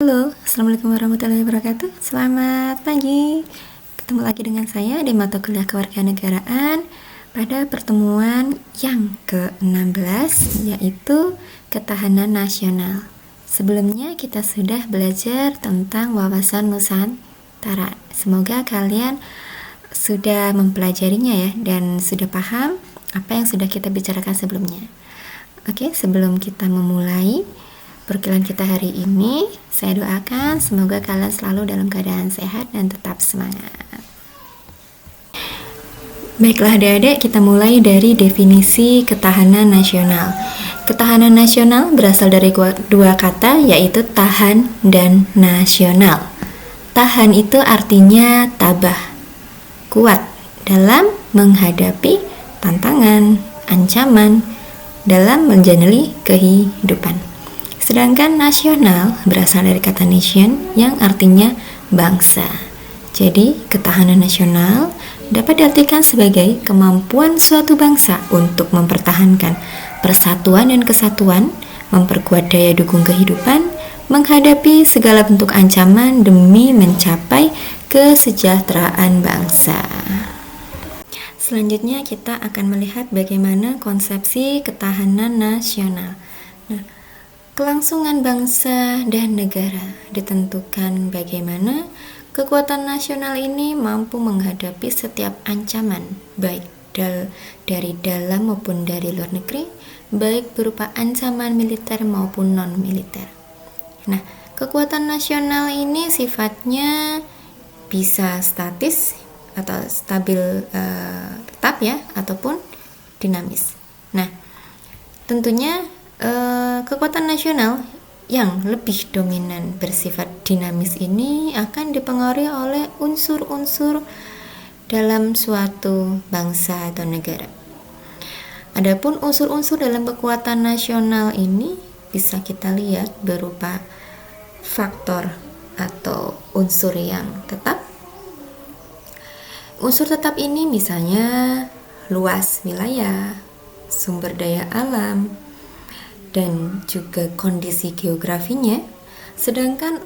Halo, Assalamualaikum warahmatullahi wabarakatuh. Selamat pagi. Ketemu lagi dengan saya di mata kuliah kewarganegaraan pada pertemuan yang ke-16, yaitu ketahanan nasional. Sebelumnya kita sudah belajar tentang wawasan Nusantara. Semoga kalian sudah mempelajarinya ya, dan sudah paham apa yang sudah kita bicarakan sebelumnya. Oke, sebelum kita memulai perkuliahan kita hari ini, saya doakan semoga kalian selalu dalam keadaan sehat dan tetap semangat. Baiklah adik-adik, kita mulai dari definisi ketahanan nasional. Ketahanan nasional berasal dari dua kata, yaitu tahan dan nasional. Tahan itu artinya tabah, kuat dalam menghadapi tantangan, ancaman dalam menjalani kehidupan. Sedangkan nasional berasal dari kata nation yang artinya bangsa. Jadi, ketahanan nasional dapat diartikan sebagai kemampuan suatu bangsa untuk mempertahankan persatuan dan kesatuan, memperkuat daya dukung kehidupan, menghadapi segala bentuk ancaman demi mencapai kesejahteraan bangsa. Selanjutnya kita akan melihat bagaimana konsepsi ketahanan nasional. Kelangsungan bangsa dan negara ditentukan bagaimana kekuatan nasional ini mampu menghadapi setiap ancaman, baik dari dalam maupun dari luar negeri, baik berupa ancaman militer maupun non-militer. Nah, kekuatan nasional ini sifatnya bisa statis atau stabil tetap ya, ataupun dinamis. Nah, tentunya kekuatan nasional yang lebih dominan bersifat dinamis ini akan dipengaruhi oleh unsur-unsur dalam suatu bangsa atau negara. Adapun unsur-unsur dalam kekuatan nasional ini bisa kita lihat berupa faktor atau unsur yang tetap. Unsur tetap ini misalnya luas wilayah, sumber daya alam, dan juga kondisi geografinya. Sedangkan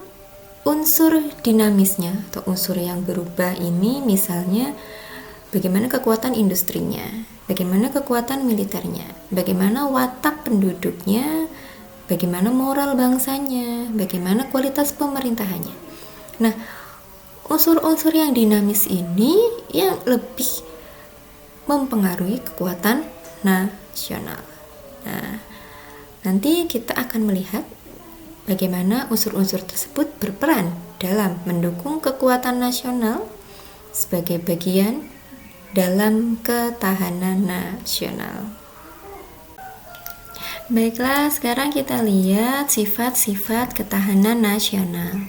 unsur dinamisnya atau unsur yang berubah ini misalnya bagaimana kekuatan industrinya, bagaimana kekuatan militernya, bagaimana watak penduduknya, bagaimana moral bangsanya, bagaimana kualitas pemerintahannya. Nah, unsur-unsur yang dinamis ini yang lebih mempengaruhi kekuatan nasional. Nah, nanti kita akan melihat bagaimana unsur-unsur tersebut berperan dalam mendukung kekuatan nasional sebagai bagian dalam ketahanan nasional. Baiklah, sekarang kita lihat sifat-sifat ketahanan nasional.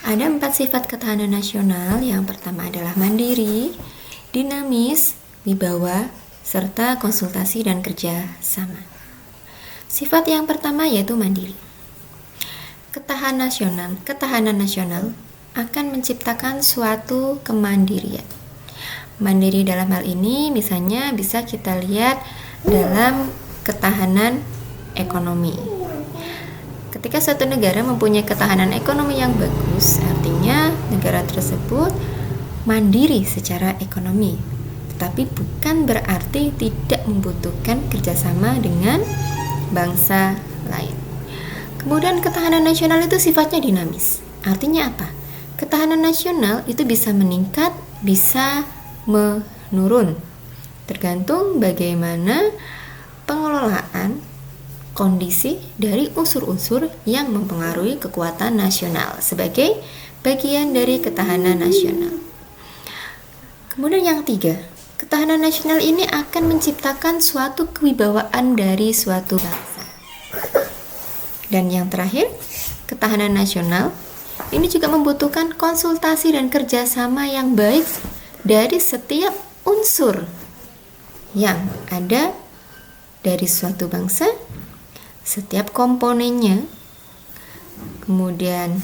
Ada 4 sifat ketahanan nasional. Yang pertama adalah mandiri, dinamis, wibawa, serta konsultasi dan kerja sama. Sifat yang pertama yaitu mandiri. Ketahanan nasional akan menciptakan suatu kemandirian. Mandiri dalam hal ini misalnya bisa kita lihat dalam ketahanan ekonomi. Ketika suatu negara mempunyai ketahanan ekonomi yang bagus, artinya negara tersebut mandiri secara ekonomi, tetapi bukan berarti tidak membutuhkan kerjasama dengan bangsa lain. Kemudian ketahanan nasional itu sifatnya dinamis. Artinya apa? Ketahanan nasional itu bisa meningkat, bisa menurun, tergantung bagaimana pengelolaan kondisi dari unsur-unsur yang mempengaruhi kekuatan nasional sebagai bagian dari ketahanan nasional. Kemudian yang ketiga, ketahanan nasional ini akan menciptakan suatu kewibawaan dari suatu bangsa. Dan yang terakhir, ketahanan nasional ini juga membutuhkan konsultasi dan kerjasama yang baik dari setiap unsur yang ada dari suatu bangsa, setiap komponennya, kemudian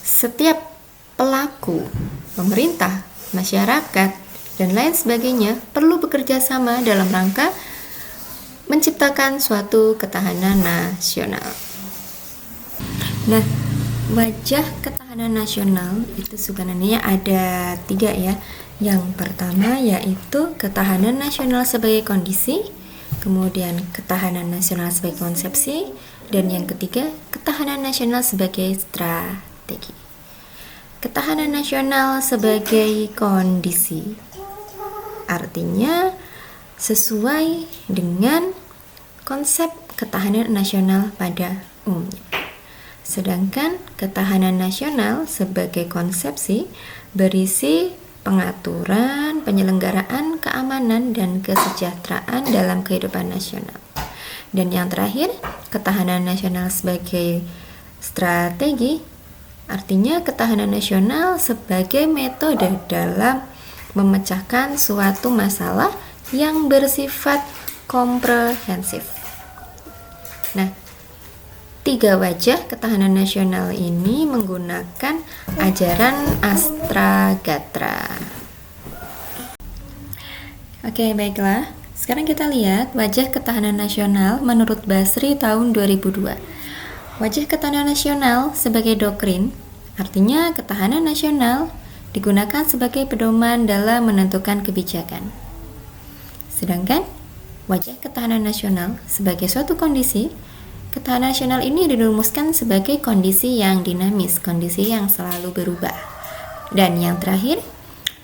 setiap pelaku, pemerintah, masyarakat, dan lain sebagainya perlu bekerja sama dalam rangka menciptakan suatu ketahanan nasional. Nah, Wajah ketahanan nasional itu sebenarnya ada 3 ya. Yang pertama yaitu ketahanan nasional sebagai kondisi, kemudian ketahanan nasional sebagai konsepsi, dan yang ketiga ketahanan nasional sebagai strategi. Ketahanan nasional sebagai kondisi artinya sesuai dengan konsep ketahanan nasional pada umumnya. Sedangkan ketahanan nasional sebagai konsepsi berisi pengaturan, penyelenggaraan, keamanan, dan kesejahteraan dalam kehidupan nasional. Dan yang terakhir, ketahanan nasional sebagai strategi, artinya ketahanan nasional sebagai metode dalam memecahkan suatu masalah yang bersifat komprehensif. Nah, 3 wajah ketahanan nasional ini menggunakan ajaran Astragatra. Oke, baiklah. Sekarang kita lihat wajah ketahanan nasional menurut Basri tahun 2002. Wajah ketahanan nasional sebagai doktrin, artinya ketahanan nasional digunakan sebagai pedoman dalam menentukan kebijakan. Sedangkan wajah ketahanan nasional sebagai suatu kondisi, ketahanan nasional ini dirumuskan sebagai kondisi yang dinamis, kondisi yang selalu berubah. Dan yang terakhir,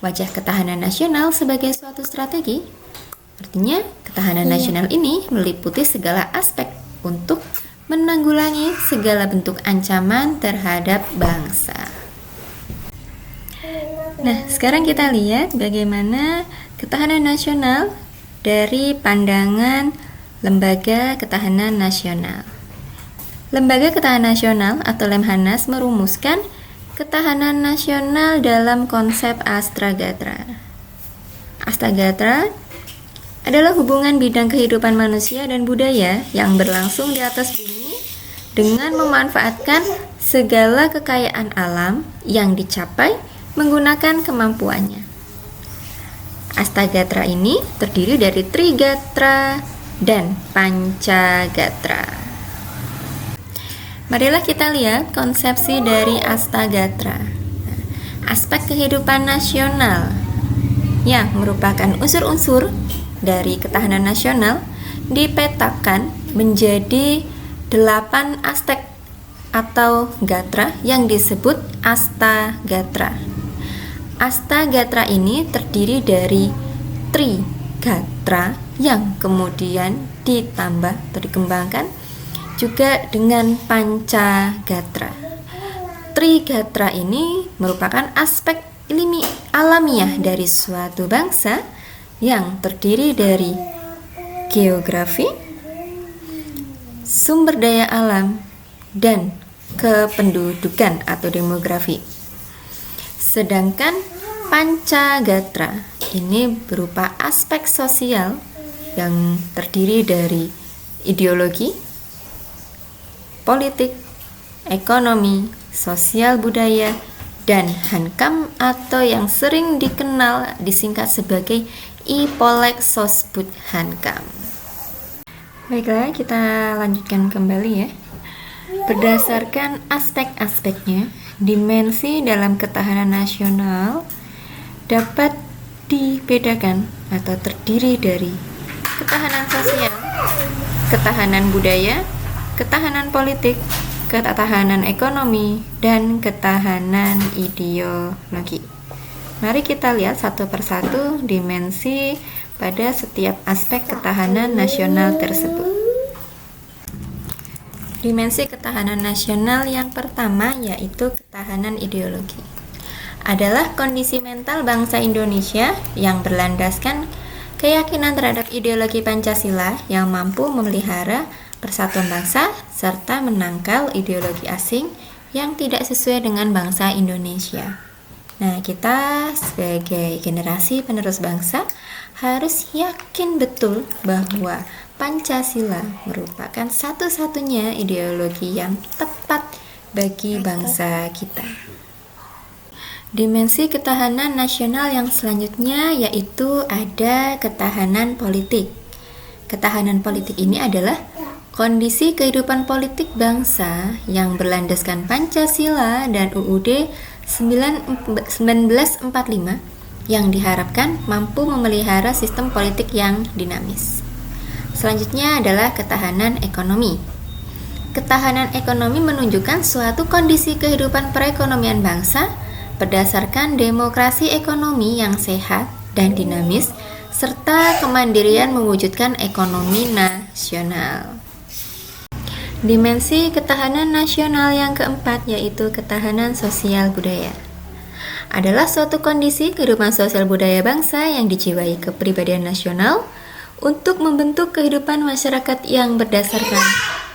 wajah ketahanan nasional sebagai suatu strategi, artinya ketahanan nasional ini meliputi segala aspek untuk menanggulangi segala bentuk ancaman terhadap bangsa. Nah, sekarang kita lihat bagaimana ketahanan nasional dari pandangan Lembaga Ketahanan Nasional. Lembaga Ketahanan Nasional atau Lemhanas merumuskan ketahanan nasional dalam konsep Astragatra. Astragatra adalah hubungan bidang kehidupan manusia dan budaya yang berlangsung di atas bumi dengan memanfaatkan segala kekayaan alam yang dicapai menggunakan kemampuannya. Astragatra ini terdiri dari Trigatra dan Pancagatra. Marilah kita lihat konsepsi dari Astragatra. Aspek kehidupan nasional yang merupakan unsur-unsur dari ketahanan nasional dipetakan menjadi 8 aspek atau gatra yang disebut Astagatra. Astagatra ini terdiri dari Trigatra yang kemudian ditambah atau dikembangkan juga dengan Pancagatra. Trigatra ini merupakan aspek alamiah dari suatu bangsa yang terdiri dari geografi, sumber daya alam, dan kependudukan atau demografi. Sedangkan Pancagatra ini berupa aspek sosial yang terdiri dari ideologi, politik, ekonomi, sosial budaya, dan hankam atau yang sering dikenal disingkat sebagai Ipolek Sosbud Hankam. Baiklah, kita lanjutkan kembali ya. Berdasarkan aspek-aspeknya, dimensi dalam ketahanan nasional dapat dibedakan atau terdiri dari ketahanan sosial, ketahanan budaya, ketahanan politik, ketahanan ekonomi, dan ketahanan ideologi. Mari kita lihat satu persatu dimensi pada setiap aspek ketahanan nasional tersebut. Dimensi ketahanan nasional yang pertama yaitu ketahanan ideologi. Adalah kondisi mental bangsa Indonesia yang berlandaskan keyakinan terhadap ideologi Pancasila yang mampu memelihara persatuan bangsa serta menangkal ideologi asing yang tidak sesuai dengan bangsa Indonesia. Nah, kita sebagai generasi penerus bangsa harus yakin betul bahwa Pancasila merupakan satu-satunya ideologi yang tepat bagi bangsa kita. Dimensi ketahanan nasional yang selanjutnya yaitu ada ketahanan politik. Ketahanan politik ini adalah Kondisi kehidupan politik bangsa yang berlandaskan Pancasila dan UUD 1945 yang diharapkan mampu memelihara sistem politik yang dinamis. Selanjutnya adalah ketahanan ekonomi. Ketahanan ekonomi menunjukkan suatu kondisi kehidupan perekonomian bangsa berdasarkan demokrasi ekonomi yang sehat dan dinamis serta kemandirian mewujudkan ekonomi nasional. Dimensi ketahanan nasional yang keempat yaitu ketahanan sosial budaya. Adalah suatu kondisi kehidupan sosial budaya bangsa yang dijiwai kepribadian nasional untuk membentuk kehidupan masyarakat yang berdasarkan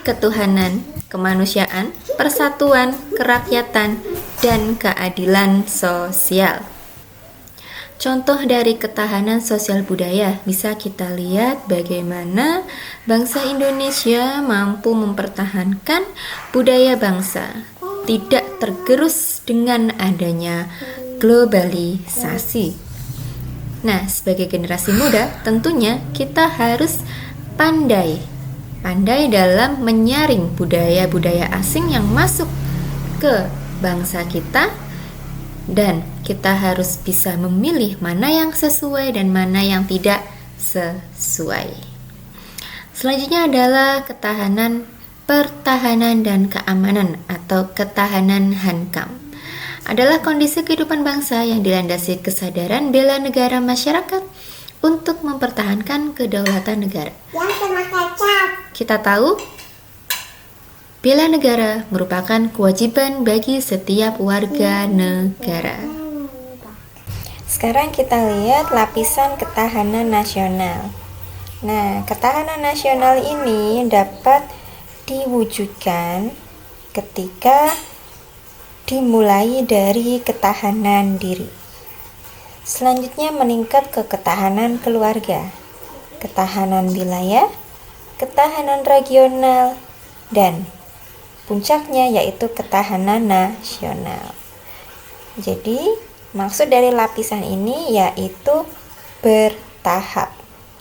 ketuhanan, kemanusiaan, persatuan, kerakyatan, dan keadilan sosial. Contoh dari ketahanan sosial budaya bisa kita lihat bagaimana bangsa Indonesia mampu mempertahankan budaya bangsa tidak tergerus dengan adanya globalisasi. Nah, sebagai generasi muda tentunya kita harus pandai dalam menyaring budaya-budaya asing yang masuk ke bangsa kita, dan kita harus bisa memilih mana yang sesuai dan mana yang tidak sesuai. Selanjutnya adalah pertahanan dan keamanan atau ketahanan hankam. Adalah kondisi kehidupan bangsa yang dilandasi kesadaran bela negara masyarakat untuk mempertahankan kedaulatan negara. Kita tahu bela negara merupakan kewajiban bagi setiap warga negara. Sekarang kita lihat lapisan ketahanan nasional. Nah, ketahanan nasional ini dapat diwujudkan ketika dimulai dari ketahanan diri. Selanjutnya meningkat ke ketahanan keluarga, ketahanan wilayah, ketahanan regional, dan puncaknya yaitu ketahanan nasional. Jadi, maksud dari lapisan ini yaitu bertahap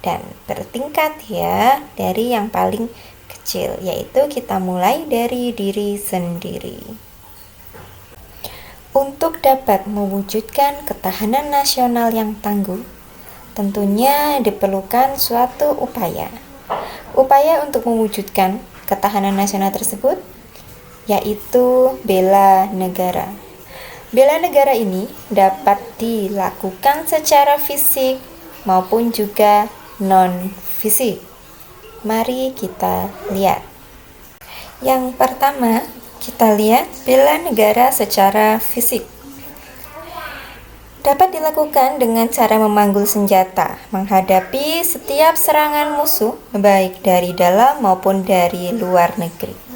dan bertingkat ya, dari yang paling kecil, yaitu kita mulai dari diri sendiri. Untuk dapat mewujudkan ketahanan nasional yang tangguh, tentunya diperlukan suatu upaya. Upaya untuk mewujudkan ketahanan nasional tersebut yaitu bela negara. Bela negara ini dapat dilakukan secara fisik maupun juga non-fisik. Mari kita lihat. Yang pertama, kita lihat bela negara secara fisik. Dapat dilakukan dengan cara memanggul senjata, menghadapi setiap serangan musuh, baik dari dalam maupun dari luar negeri.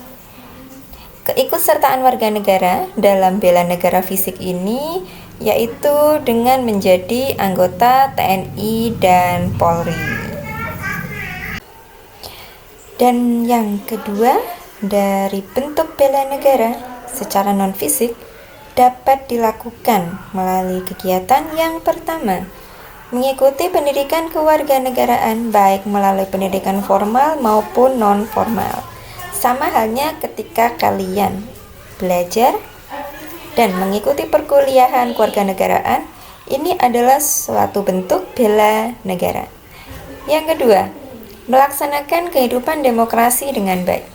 Keikutsertaan warga negara dalam bela negara fisik ini yaitu dengan menjadi anggota TNI dan Polri. Dan yang kedua, dari bentuk bela negara secara non-fisik dapat dilakukan melalui kegiatan yang pertama, mengikuti pendidikan kewarganegaraan baik melalui pendidikan formal maupun non-formal. Sama halnya ketika kalian belajar dan mengikuti perkuliahan kewarganegaraan, ini adalah suatu bentuk bela negara. Yang kedua, melaksanakan kehidupan demokrasi dengan baik.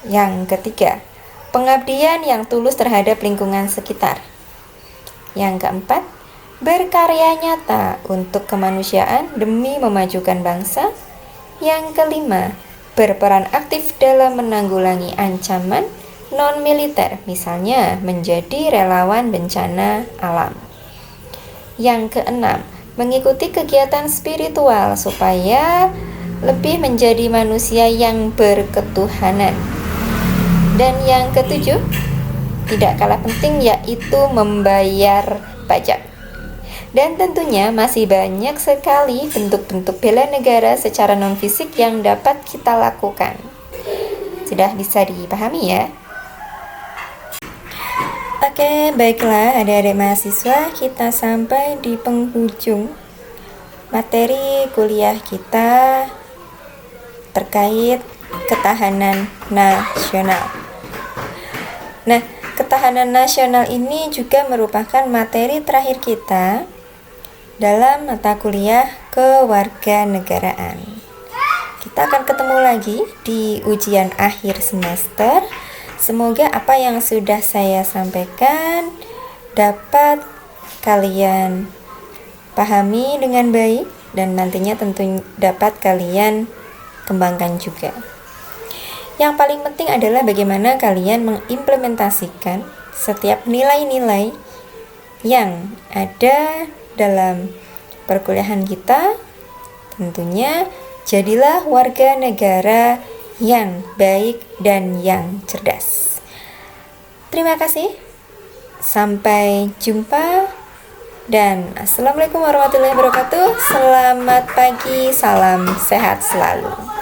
Yang ketiga, pengabdian yang tulus terhadap lingkungan sekitar. Yang keempat, berkarya nyata untuk kemanusiaan demi memajukan bangsa. Yang kelima, berperan aktif dalam menanggulangi ancaman non-militer, misalnya menjadi relawan bencana alam. Yang keenam, mengikuti kegiatan spiritual supaya lebih menjadi manusia yang berketuhanan. Dan yang ketujuh, tidak kalah penting yaitu membayar pajak. Dan tentunya masih banyak sekali bentuk-bentuk bela negara secara non-fisik yang dapat kita lakukan. Sudah bisa dipahami ya? Oke, baiklah adik-adik mahasiswa, kita sampai di penghujung materi kuliah kita terkait ketahanan nasional. Nah, ketahanan nasional ini juga merupakan materi terakhir kita dalam mata kuliah kewarganegaraan. Kita akan ketemu lagi di ujian akhir semester. Semoga apa yang sudah saya sampaikan dapat kalian pahami dengan baik dan nantinya tentu dapat kalian kembangkan juga. Yang paling penting adalah bagaimana kalian mengimplementasikan setiap nilai-nilai yang ada dalam perkuliahan kita. Tentunya jadilah warga negara yang baik dan yang cerdas. Terima kasih. Sampai jumpa dan assalamualaikum warahmatullahi wabarakatuh. Selamat pagi, salam sehat selalu.